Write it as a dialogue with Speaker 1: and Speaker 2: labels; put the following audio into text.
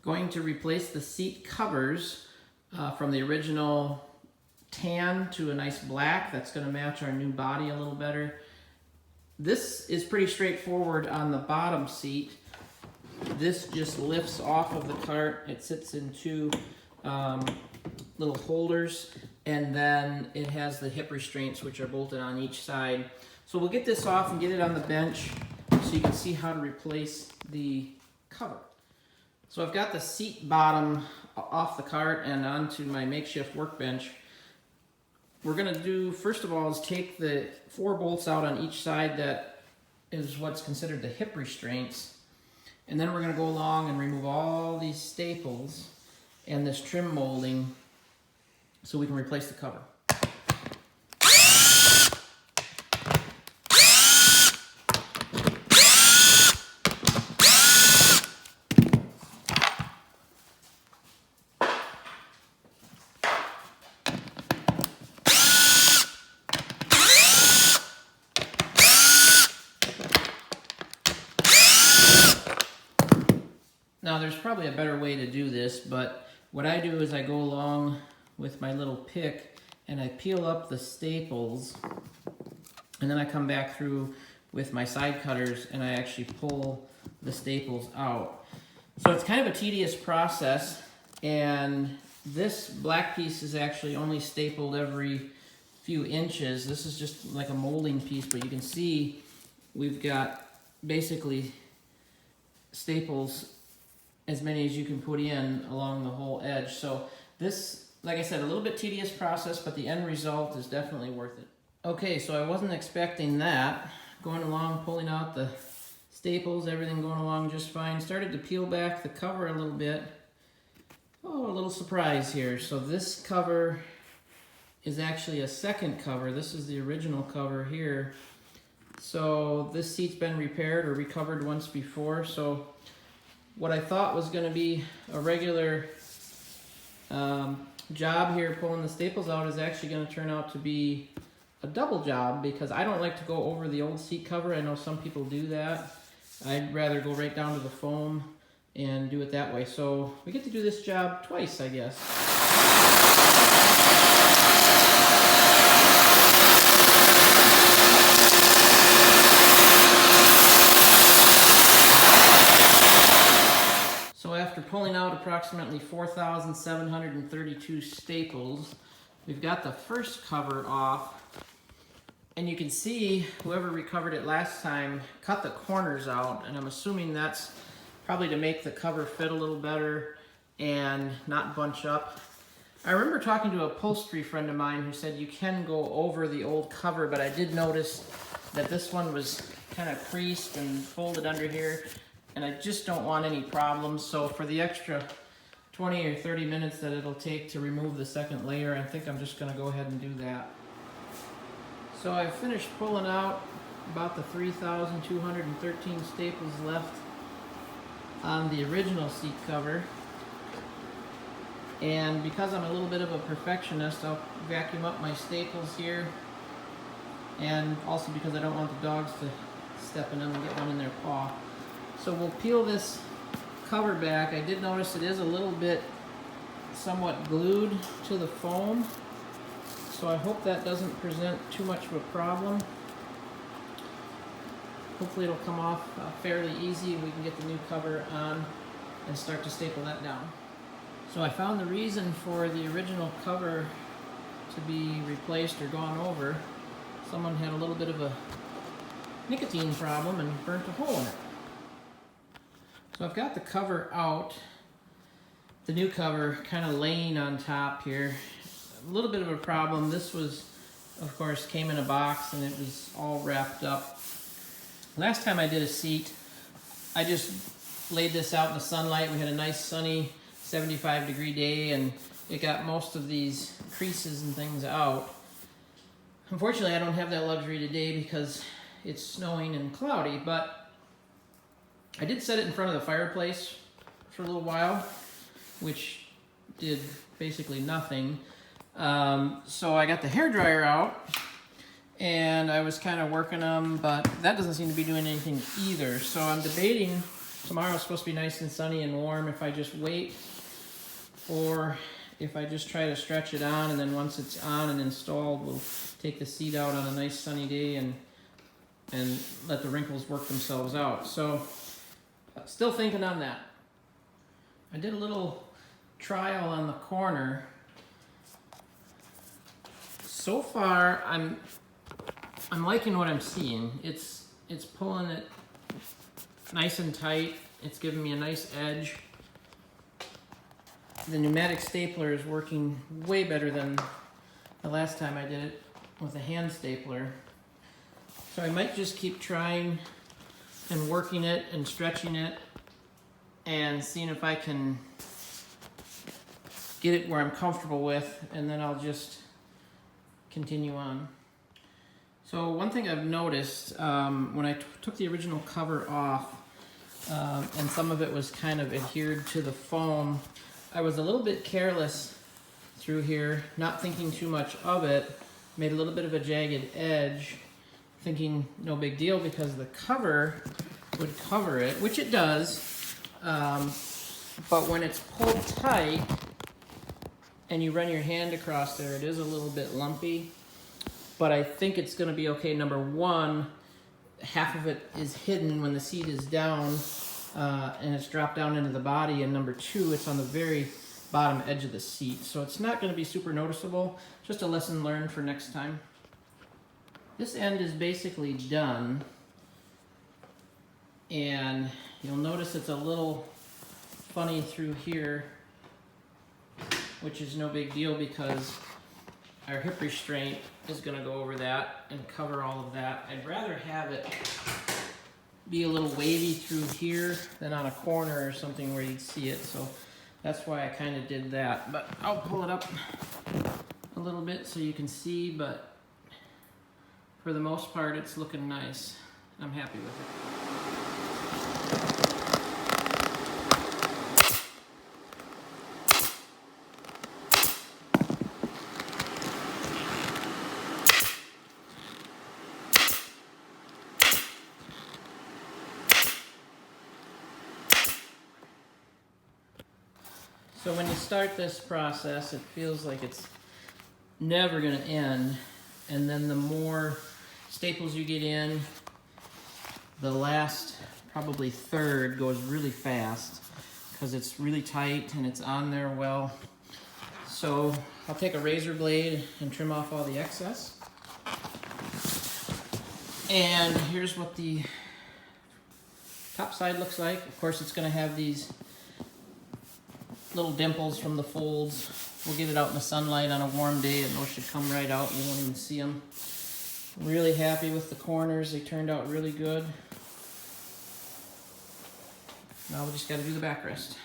Speaker 1: going to replace the seat covers from the original tan to a nice black. That's going to match our new body a little better. This is pretty straightforward on the bottom seat. This just lifts off of the cart. It sits in two little holders, and then it has the hip restraints which are bolted on each side. So we'll get this off and get it on the bench so you can see how to replace the cover. So I've got the seat bottom off the cart and onto my makeshift workbench. We're going to do, first of all, is take the 4 bolts out on each side. That is what's considered the hip restraints. And then we're going to go along and remove all these staples and this trim molding so we can replace the cover. Now there's probably a better way to do this, but what I do is I go along with my little pick and I peel up the staples, and then I come back through with my side cutters and I actually pull the staples out. So it's kind of a tedious process, and this black piece is actually only stapled every few inches. This is just like a molding piece, but you can see we've got basically staples as many as you can put in along the whole edge. So this, like I said, a little bit tedious process, but the end result is definitely worth it. Okay, so I wasn't expecting that. Going along, pulling out the staples, everything going along just fine. Started to peel back the cover a little bit. Oh, a little surprise here. So this cover is actually a second cover. This is the original cover here. So this seat's been repaired or recovered once before. So what I thought was going to be a regular job here pulling the staples out is actually going to turn out to be a double job, because I don't like to go over the old seat cover. I know some people do that. I'd rather go right down to the foam and do it that way. So we get to do this job twice, I guess. So after pulling out approximately 4,732 staples, we've got the first cover off, and you can see whoever recovered it last time cut the corners out, and I'm assuming that's probably to make the cover fit a little better and not bunch up. I remember talking to a upholstery friend of mine who said you can go over the old cover, but I did notice that this one was kind of creased and folded under here, and I just don't want any problems. So for the extra 20 or 30 minutes that it'll take to remove the second layer, I think I'm just going to go ahead and do that. So I finished pulling out about the 3,213 staples left on the original seat cover. And because I'm a little bit of a perfectionist, I'll vacuum up my staples here. And also because I don't want the dogs to step in them and get one in their paw. So we'll peel this cover back. I did notice it is a little bit somewhat glued to the foam, so I hope that doesn't present too much of a problem. Hopefully it'll come off fairly easy and we can get the new cover on and start to staple that down. So I found the reason for the original cover to be replaced or gone over. Someone had a little bit of a nicotine problem and burnt a hole in it. So I've got the cover out, the new cover kind of laying on top here. A little bit of a problem. This was, of course, came in a box and it was all wrapped up. Last time I did a seat, I just laid this out in the sunlight. We had a nice sunny 75-degree day and it got most of these creases and things out. Unfortunately, I don't have that luxury today because it's snowing and cloudy, but I did set it in front of the fireplace for a little while, which did basically nothing. So I got the hairdryer out and I was kind of working them, but that doesn't seem to be doing anything either. So I'm debating tomorrow's supposed to be nice and sunny and warm if I just wait, or if I just try to stretch it on, and then once it's on and installed, we'll take the seat out on a nice sunny day and let the wrinkles work themselves out. So, still thinking on that. I did a little trial on the corner. So far, I'm liking what I'm seeing. It's pulling it nice and tight. It's giving me a nice edge. The pneumatic stapler is working way better than the last time I did it with a hand stapler. So I might just keep trying and working it and stretching it and seeing if I can get it where I'm comfortable with, and then I'll just continue on. So one thing I've noticed when I took the original cover off, and some of it was kind of adhered to the foam, I was a little bit careless through here, not thinking too much of it, made a little bit of a jagged edge, thinking no big deal because the cover would cover it, which it does, but when it's pulled tight and you run your hand across there, it is a little bit lumpy, but I think it's going to be okay. Number one, half of it is hidden when the seat is down, and it's dropped down into the body, and number two, it's on the very bottom edge of the seat, so it's not going to be super noticeable. Just a lesson learned for next time. This end is basically done, and you'll notice it's a little funny through here, which is no big deal because our hip restraint is going to go over that and cover all of that. I'd rather have it be a little wavy through here than on a corner or something where you'd see it, so that's why I kind of did that. But I'll pull it up a little bit so you can see, but for the most part it's looking nice. I'm happy with it. So when you start this process, it feels like it's never going to end, and then the more staples you get in, the last probably third goes really fast because it's really tight and it's on there well. So I'll take a razor blade and trim off all the excess. And here's what the top side looks like. Of course, it's going to have these little dimples from the folds. We'll get it out in the sunlight on a warm day and those should come right out. You won't even see them. Really happy with the corners. They turned out really good. Now we just got to do the backrest.